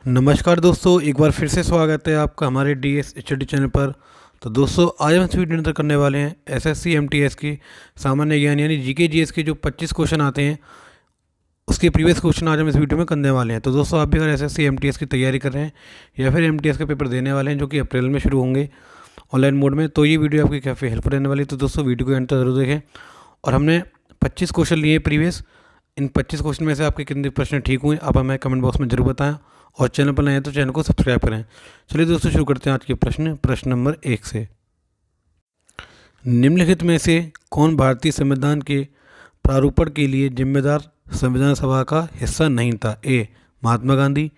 नमस्कार दोस्तों, एक बार फिर से स्वागत है आपका हमारे डीएस स्टडी चैनल पर। तो दोस्तों, आज हम इस वीडियो में करने वाले हैं एसएससी एमटीएस की सामान्य ज्ञान यानी जीके जीएस के जो 25 क्वेश्चन आते हैं उसके प्रीवियस क्वेश्चन आज हम इस वीडियो में करने वाले हैं। तो दोस्तों, आप भी अगर एसएससी एमटीएस की तैयारी कर रहे हैं या फिर एमटीएस के पेपर देने वाले हैं जो कि अप्रैल में शुरू होंगे ऑनलाइन मोड में, तो ये वीडियो आपकी काफ़ी हेल्प रहने वाली है। तो दोस्तों, वीडियो को एंड तक जरूर देखें। और हमने 25 क्वेश्चन लिए प्रीवियस। इन 25 क्वेश्चन में से आपके कितने प्रश्न ठीक हुए आप हमें कमेंट बॉक्स में जरूर बताएं। और चैनल पर नए हैं तो चैनल को सब्सक्राइब करें। चलिए दोस्तों, शुरू करते हैं आज के प्रश्न नंबर 1 से। निम्नलिखित में से कौन भारतीय संविधान के प्रारूपण के लिए जिम्मेदार संविधान सभा का हिस्सा नहीं था? ए महात्मा गांधी,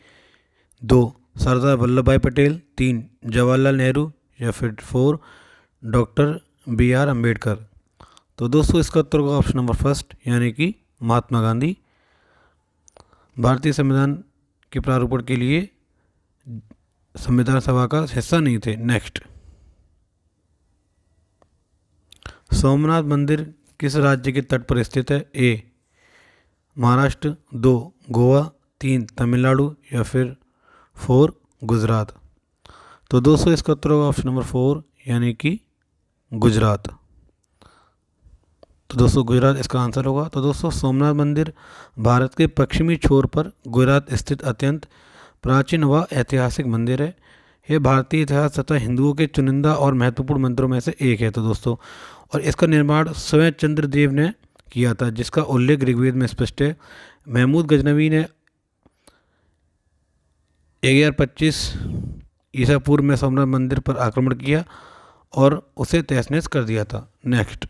2 सरदार वल्लभ भाई पटेल, 3 जवाहरलाल नेहरू या फिर 4 डॉक्टर बी आर अम्बेडकर। तो दोस्तों, इसका उत्तर होगा ऑप्शन नंबर फर्स्ट यानी कि महात्मा गांधी भारतीय संविधान के प्रारूपण के लिए संविधान सभा का हिस्सा नहीं थे। नेक्स्ट, सोमनाथ मंदिर किस राज्य के तट पर स्थित है? ए महाराष्ट्र, 2 गोवा, 3 तमिलनाडु या फिर 4 गुजरात। तो दोस्तों, इसका उत्तर होगा ऑप्शन नंबर 4 यानी कि गुजरात। तो दोस्तों, गुजरात इसका आंसर होगा। तो दोस्तों, सोमनाथ मंदिर भारत के पश्चिमी छोर पर गुजरात स्थित अत्यंत प्राचीन व ऐतिहासिक मंदिर है। यह भारतीय इतिहास तथा हिंदुओं के चुनिंदा और महत्वपूर्ण मंदिरों में से एक है। तो दोस्तों, और इसका निर्माण स्वयं चंद्रदेव ने किया था, जिसका उल्लेख ऋग्वेद में स्पष्ट है। महमूद गजनवी ने 1025 ईसा पूर्व में सोमनाथ मंदिर पर आक्रमण किया और उसे तहस नहस कर दिया था। नेक्स्ट,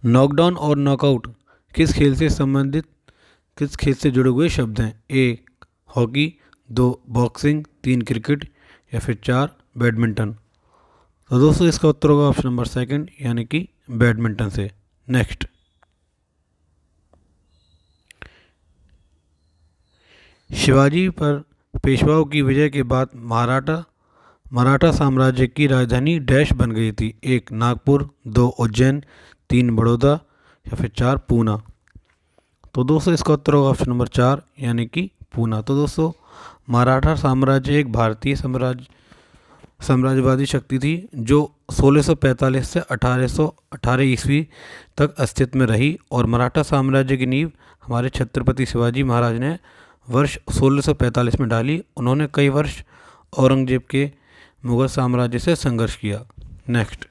नॉकडाउन और नॉकआउट किस खेल से जुड़े हुए शब्द हैं? ए हॉकी, 2 बॉक्सिंग, 3 क्रिकेट या फिर 4 बैडमिंटन। तो दोस्तों, इसका उत्तर होगा ऑप्शन नंबर सेकंड यानी कि बैडमिंटन से। नेक्स्ट, शिवाजी पर पेशवाओं की विजय के बाद मराठा साम्राज्य की राजधानी डैश बन गई थी? 1 नागपुर, 2 उज्जैन, 3 बड़ौदा या फिर 4 पूना। तो दोस्तों, इसका उत्तर होगा ऑप्शन नंबर 4 यानी कि पूना। तो दोस्तों, मराठा साम्राज्य एक भारतीय साम्राज्यवादी शक्ति थी जो 1645 से 1818 ईस्वी तक अस्तित्व में रही। और मराठा साम्राज्य की नींव हमारे छत्रपति शिवाजी महाराज ने वर्ष 1645 में डाली। उन्होंने कई वर्ष औरंगजेब के मुगल साम्राज्य से संघर्ष किया। नेक्स्ट,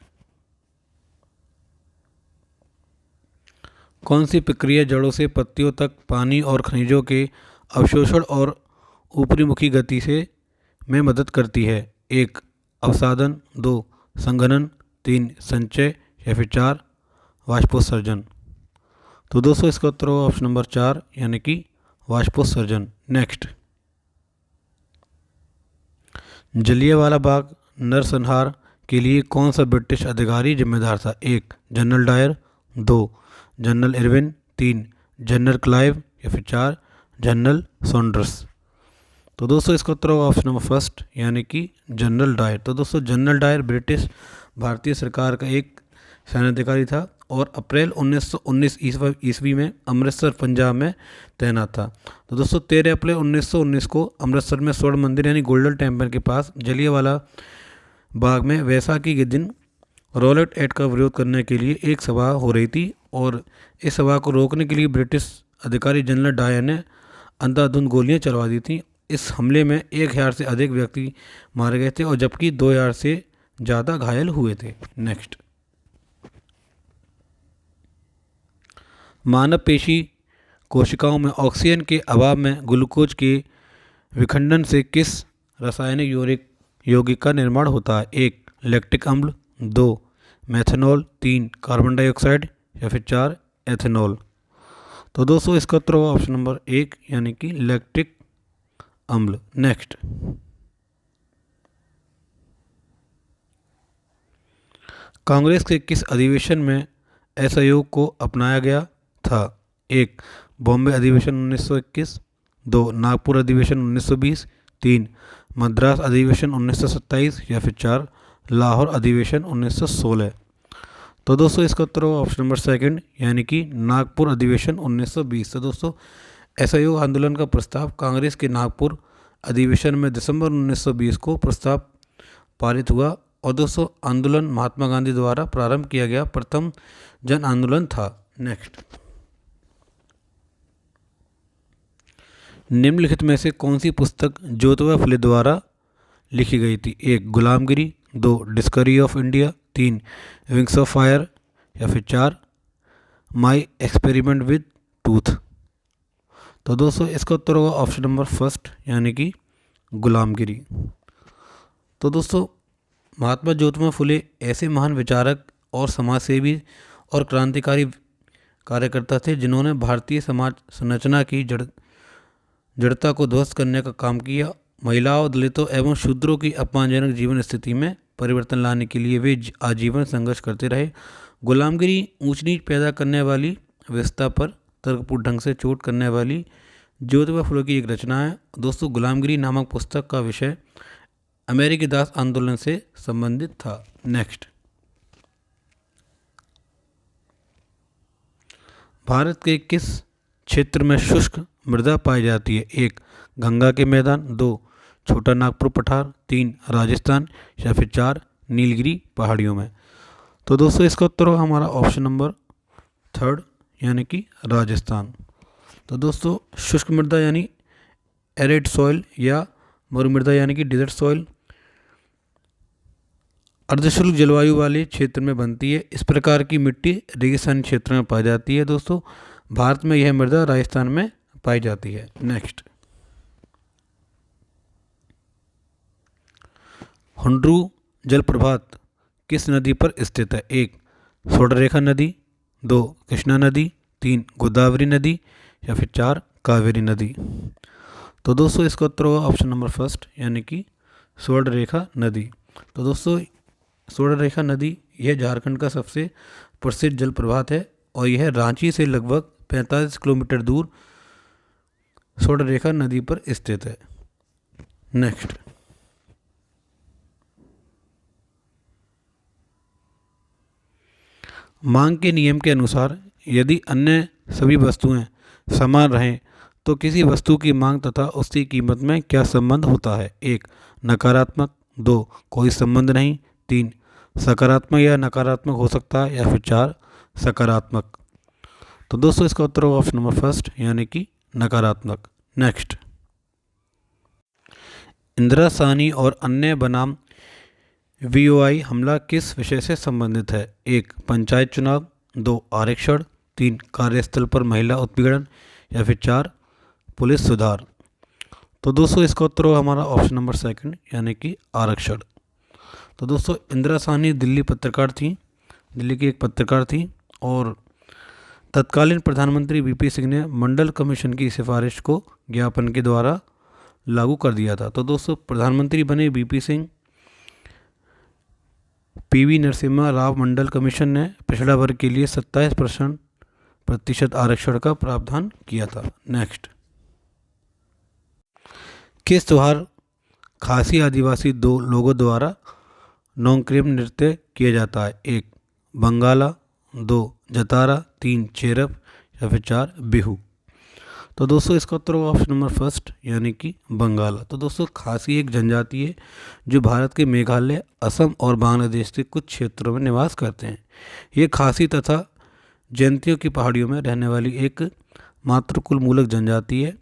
कौन सी प्रक्रिया जड़ों से पत्तियों तक पानी और खनिजों के अवशोषण और ऊपरी मुखी गति से में मदद करती है? 1 अवसादन, 2 संघनन, 3 संचय या फिर 4 वाष्पोत्सर्जन। तो दोस्तों, इसका उत्तर होगा ऑप्शन नंबर 4 यानी कि वाष्पोत्सर्जन। नेक्स्ट, जलियांवाला बाग नरसंहार के लिए कौन सा ब्रिटिश अधिकारी जिम्मेदार था? 1 General Dyer, 2 General Irwin, 3 General Clive या फिर 4 जनरल सॉन्डर्स। तो दोस्तों, इसका उत्तर होगा ऑप्शन नंबर फर्स्ट यानी कि जनरल डायर। तो दोस्तों, जनरल डायर ब्रिटिश भारतीय सरकार का एक सेनाधिकारी था और अप्रैल 1919 ईस्वी में अमृतसर पंजाब में तैनात था। तो दोस्तों, 13 अप्रैल 1919 को अमृतसर में स्वर्ण मंदिर यानी गोल्डन टेम्पल के पास जलियांवाला बाग में वैसाखी के दिन रॉलेट एक्ट का विरोध करने के लिए एक सभा हो रही थी। और इस सभा को रोकने के लिए ब्रिटिश अधिकारी जनरल डायर ने अंधाधुंध गोलियां चलवा दी थी। इस हमले में 1000 से अधिक व्यक्ति मारे गए थे और जबकि 2000 से ज़्यादा घायल हुए थे। नेक्स्ट, मानव पेशी कोशिकाओं में ऑक्सीजन के अभाव में ग्लूकोज के विखंडन से किस रासायनिक यौगिक का निर्माण होता है? 1 लैक्टिक अम्ल, 2 मेथनॉल, 3 कार्बन डाइऑक्साइड या फिर 4 एथेनॉल। तो दोस्तों, इसका उत्तर होगा ऑप्शन नंबर 1 यानी कि लैक्टिक अम्ल। नेक्स्ट, कांग्रेस के किस अधिवेशन में असहयोग को अपनाया गया था? 1 बॉम्बे अधिवेशन 1921, 2 नागपुर अधिवेशन 1920, 3 मद्रास अधिवेशन 1927 या फिर 4 लाहौर अधिवेशन 1916। तो दोस्तों इसका उत्तर होगा ऑप्शन नंबर सेकंड यानी कि नागपुर अधिवेशन 1920। तो दोस्तों असहयोग आंदोलन का प्रस्ताव कांग्रेस के नागपुर अधिवेशन में दिसंबर 1920 को प्रस्ताव पारित हुआ। और दोस्तों आंदोलन महात्मा गांधी द्वारा प्रारंभ किया गया प्रथम जन आंदोलन था। नेक्स्ट, निम्नलिखित में से कौन सी पुस्तक ज्योतिबा फुले द्वारा लिखी गई थी? 1. गुलामगिरी, 2. Discovery of India, 3. Wings of fire या फिर 4. My experiment with tooth. तो दोस्तों इसका उत्तर होगा ऑप्शन नंबर फर्स्ट यानी कि गुलामगिरी। तो दोस्तों महात्मा ज्योतिबा फुले ऐसे महान विचारक और समाजसेवी और क्रांतिकारी कार्यकर्ता थे जिन्होंने भारतीय समाज संरचना की जड़ता को ध्वस्त करने का काम किया। महिलाओं, दलितों एवं शूद्रों की अपमानजनक जीवन स्थिति में परिवर्तन लाने के लिए वे आजीवन संघर्ष करते रहे। गुलामगिरी ऊंच नीच पैदा करने वाली व्यवस्था पर तर्कपूर्ण ढंग से चोट करने वाली ज्योतिबा फुले की एक रचना है। दोस्तों गुलामगिरी नामक पुस्तक का विषय अमेरिकी दास आंदोलन से संबंधित था। नेक्स्ट, भारत के किस क्षेत्र में शुष्क मृदा पाई जाती है? 1. गंगा के मैदान, 2. छोटा नागपुर पठार, 3. राजस्थान या फिर 4. नीलगिरी पहाड़ियों में। तो दोस्तों इसका उत्तर होगा हमारा ऑप्शन नंबर थर्ड यानी कि राजस्थान। तो दोस्तों शुष्क मृदा यानी एरिड सॉइल या मरु मृदा यानी कि डिजर्ट सॉइल अर्धशुष्क जलवायु वाले क्षेत्र में बनती है। इस प्रकार की मिट्टी रेगिस्तानी क्षेत्र में पाई जाती है। दोस्तों भारत में यह मृदा राजस्थान में पाई जाती है। नेक्स्ट, हुंड्रू जलप्रपात किस नदी पर स्थित है? 1. स्वर्णरेखा नदी, 2. कृष्णा नदी, 3. गोदावरी नदी या फिर 4. कावेरी नदी। तो दोस्तों इसका उत्तर होगा ऑप्शन नंबर फर्स्ट यानी कि स्वर्णरेखा नदी। तो दोस्तों स्वर्णरेखा नदी यह झारखंड का सबसे प्रसिद्ध जलप्रपात है और यह रांची से लगभग 45 किलोमीटर दूर स्वर्णरेखा नदी पर स्थित है। नेक्स्ट, मांग के नियम के अनुसार यदि अन्य सभी वस्तुएं समान रहें तो किसी वस्तु की मांग तथा उसकी कीमत में क्या संबंध होता है? 1. नकारात्मक, 2. कोई संबंध नहीं, 3. सकारात्मक या नकारात्मक हो सकता है या फिर 4. सकारात्मक। तो दोस्तों इसका उत्तर होगा ऑप्शन नंबर फर्स्ट यानी कि नकारात्मक। नेक्स्ट, इंदिरा साहनी और अन्य बनाम वीओआई हमला किस विषय से संबंधित है? 1. पंचायत चुनाव, 2. आरक्षण, 3. कार्यस्थल पर महिला उत्पीड़न या फिर 4. पुलिस सुधार। तो दोस्तों इसका उत्तर होगा हमारा ऑप्शन नंबर सेकंड यानी कि आरक्षण। तो दोस्तों इंदिरा साहनी दिल्ली की एक पत्रकार थी और तत्कालीन प्रधानमंत्री वीपी सिंह ने मंडल कमीशन की सिफारिश को ज्ञापन के द्वारा लागू कर दिया था। तो दोस्तों प्रधानमंत्री बने वीपी सिंह, पीवी नरसिम्हा राव मंडल कमीशन ने पिछड़ा वर्ग के लिए 27% आरक्षण का प्रावधान किया था। नेक्स्ट, किस त्योहार खासी आदिवासी लोगों द्वारा नोंगक्रेम नृत्य किया जाता है? 1. बंगाला, 2. जतारा, 3. चेरप या फिर 4. बिहू। तो दोस्तों इसका उत्तर होगा ऑप्शन नंबर फर्स्ट यानी कि बंगाला। तो दोस्तों खासी एक जनजाति है जो भारत के मेघालय, असम और बांग्लादेश के कुछ क्षेत्रों में निवास करते हैं। ये खासी तथा जयंतियों की पहाड़ियों में रहने वाली एक मातृकुल मूलक जनजाति है।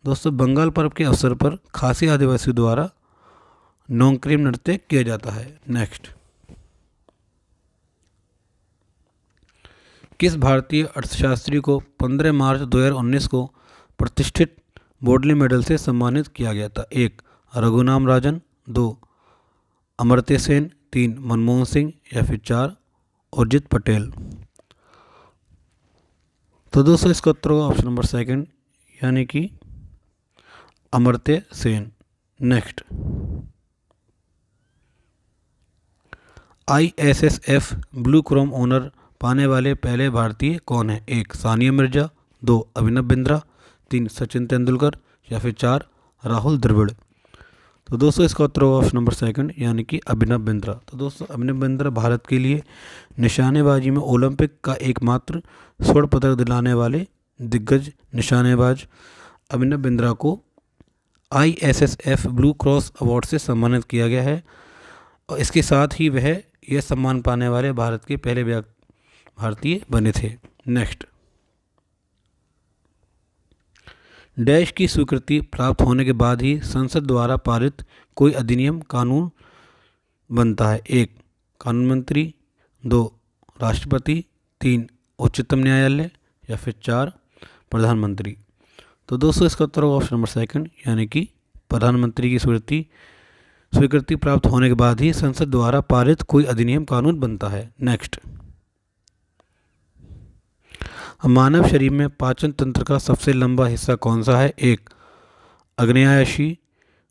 दोस्तों बंगाल पर्व के अवसर पर खासी आदिवासियों द्वारा नोंगक्रेम नृत्य किया जाता है। नेक्स्ट, किस भारतीय अर्थशास्त्री को 15 मार्च 2019 को प्रतिष्ठित बोडली मेडल से सम्मानित किया गया था? 1. रघुनाम राजन, 2. अमर्त्य सेन, 3. मनमोहन सिंह या फिर 4. उर्जित पटेल। तो दोस्तों इसका उत्तर होगा ऑप्शन नंबर सेकंड यानी कि Amartya Sen. Next, ISSF Blue Cross honour पाने वाले पहले भारतीय कौन है? 1. सानिया मिर्जा, 2. अभिनव बिंद्रा, 3. सचिन तेंदुलकर या फिर 4. राहुल द्रविड़। तो दोस्तों इसका उत्तर होगा ऑप्शन नंबर सेकंड यानी कि अभिनव बिंद्रा। तो दोस्तों अभिनव बिंद्रा भारत के लिए निशानेबाजी में ओलंपिक का एकमात्र स्वर्ण पदक दिलाने वाले दिग्गज निशानेबाज अभिनव बिंद्रा को ISSF ब्लू क्रॉस अवार्ड से सम्मानित किया गया है और इसके साथ ही वह यह सम्मान पाने वाले भारत के पहले भारतीय बने थे। नेक्स्ट, डैश की स्वीकृति प्राप्त होने के बाद ही संसद द्वारा पारित कोई अधिनियम कानून बनता है। 1 कानून मंत्री, 2 राष्ट्रपति, 3 उच्चतम न्यायालय या फिर 4 प्रधानमंत्री। तो दोस्तों इसका उत्तर होगा ऑप्शन नंबर सेकंड, यानी कि प्रधानमंत्री की स्वीकृति प्राप्त होने के बाद ही संसद द्वारा पारित कोई अधिनियम कानून बनता है। नेक्स्ट, मानव शरीर में पाचन तंत्र का सबसे लंबा हिस्सा कौन सा है? 1 आग्नेयाशी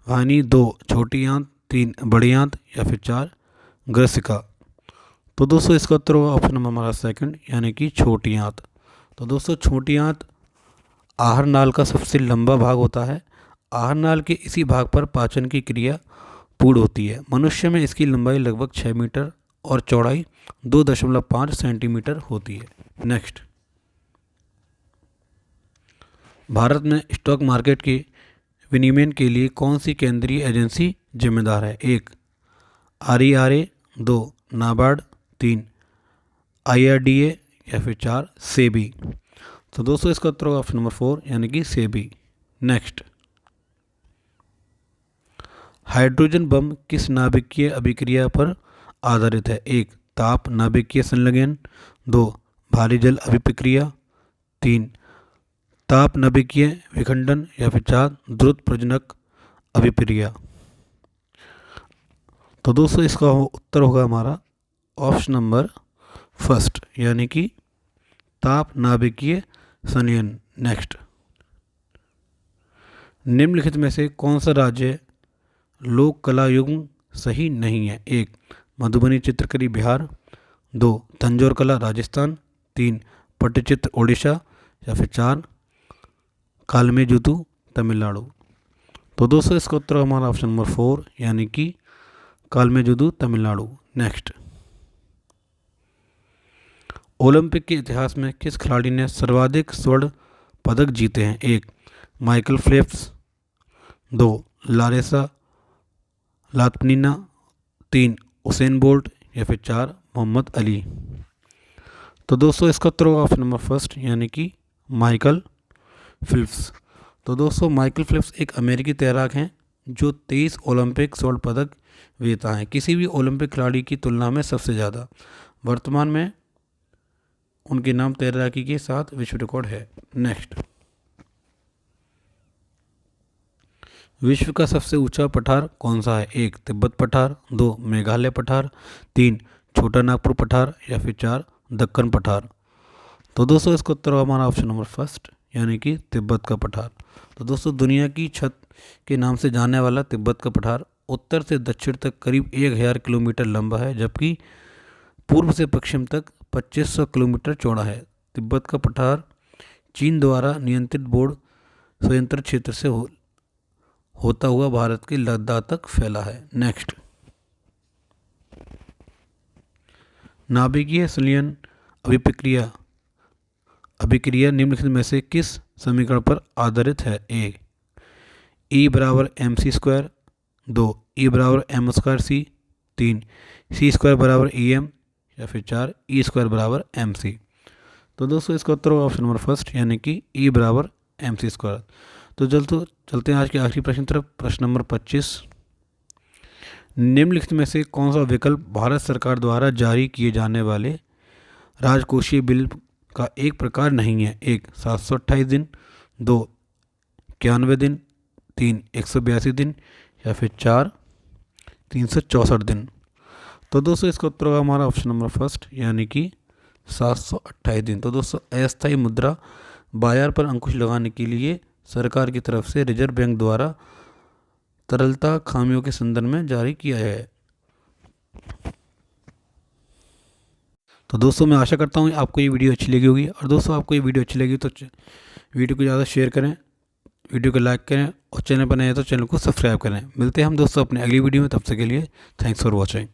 वाहिनी, 2 छोटी आंत, 3 बड़ी आंत या फिर 4 ग्रसिका। तो दोस्तों इसका उत्तर होगा ऑप्शन नंबर हमारा सेकंड, यानी कि छोटी आंत। तो दोस्तों छोटी आंत आहार नाल का सबसे लंबा भाग होता है। आहार नाल के इसी भाग पर पाचन की क्रिया पूर्ण होती है। मनुष्य में इसकी लंबाई लगभग 6 मीटर और चौड़ाई 2.5 सेंटीमीटर होती है। नेक्स्ट, भारत में स्टॉक मार्केट के विनियमन के लिए कौन सी केंद्रीय एजेंसी जिम्मेदार है? 1 RERA, 2 नाबार्ड, 3 IRDA या फिर 4 सेबी। तो दोस्तों इसका उत्तर होगा ऑप्शन नंबर 4, यानी कि सेबी। नेक्स्ट, हाइड्रोजन बम किस नाभिकीय अभिक्रिया पर आधारित है? 1 ताप नाभिकीय संलयन, 2 भारी जल अभिक्रिया, 3 ताप नाभिकीय विखंडन या फिर 4 द्रुत प्रजनक अभिक्रिया। तो दोस्तों इसका उत्तर होगा हमारा ऑप्शन नंबर फर्स्ट, यानी कि ताप नाभिकीय संलयन। नेक्स्ट, निम्नलिखित में से कौन सा राज्य लोक कला युग्म सही नहीं है? 1 मधुबनी चित्रकरी बिहार, 2 तंजौर कला राजस्थान, 3 पट्टचित्र ओडिशा या फिर 4 कालमेजुतु तमिलनाडु। तो दोस्तों इसका उत्तर हमारा ऑप्शन नंबर 4, यानी कि कालमेजुतु तमिलनाडु। नेक्स्ट, ओलंपिक के इतिहास में किस खिलाड़ी ने सर्वाधिक स्वर्ण पदक जीते हैं? 1 माइकल फेल्प्स, 2 लारेसा लातनिना, 3 उसेन बोल्ट या फिर 4 मोहम्मद अली। तो दोस्तों इसका उत्तर होगा ऑप्शन नंबर फर्स्ट, यानी कि माइकल फेल्प्स। तो दोस्तों माइकल फेल्प्स एक अमेरिकी तैराक हैं जो 23 ओलंपिक स्वर्ण पदक विजेता हैं, किसी भी ओलंपिक खिलाड़ी की तुलना में सबसे ज़्यादा। वर्तमान में उनके नाम तैराकी के साथ विश्व रिकॉर्ड है। नेक्स्ट, विश्व का सबसे ऊंचा पठार कौन सा है? 1 तिब्बत पठार, 2 मेघालय पठार, 3 छोटा नागपुर पठार या फिर 4 दक्कन पठार। तो दोस्तों इसका उत्तर हमारा ऑप्शन नंबर फर्स्ट, यानी कि तिब्बत का पठार। तो दोस्तों दुनिया की छत के नाम से जानने वाला तिब्बत का पठार उत्तर से दक्षिण तक करीब 1000 किलोमीटर लंबा है, जबकि पूर्व से पश्चिम तक 2500 किलोमीटर चौड़ा है। तिब्बत का पठार चीन द्वारा नियंत्रित बोर्ड स्वतंत्र क्षेत्र से होता हुआ भारत के लद्दाख तक फैला है। नेक्स्ट, नाभिकीय संलयन अभिक्रिया निम्नलिखित में से किस समीकरण पर आधारित है? 1 E बराबर mc², 2 E बराबर m²c, 3 c² बराबर em या फिर 4 E² बराबर mc। तो दोस्तों इसका उत्तर होगा ऑप्शन नंबर फर्स्ट, यानी कि E बराबर mc²। तो चलते हैं आज के आखिरी प्रश्न तरफ। प्रश्न नंबर 25, निम्नलिखित में से कौन सा विकल्प भारत सरकार द्वारा जारी किए जाने वाले राजकोषीय बिल का एक प्रकार नहीं है? 1 728 दिन, 2 91 दिन, 3 182 दिन या फिर 4 364 दिन। तो दोस्तों इसका उत्तर होगा हमारा ऑप्शन नंबर फर्स्ट, यानी कि 728 दिन। तो दोस्तों अस्थायी मुद्रा बाजार पर अंकुश लगाने के लिए सरकार की तरफ से रिजर्व बैंक द्वारा तरलता खामियों के संदर्भ में जारी किया है। तो दोस्तों मैं आशा करता हूँ आपको ये वीडियो अच्छी लगी होगी, और दोस्तों आपको ये वीडियो अच्छी लगी तो वीडियो को ज़्यादा शेयर करें, वीडियो को लाइक करें और चैनल पर नए हैं तो चैनल को सब्सक्राइब करें। मिलते हैं हम दोस्तों अपने अगली वीडियो में, तब तक के लिए थैंक्स फॉर वॉचिंग।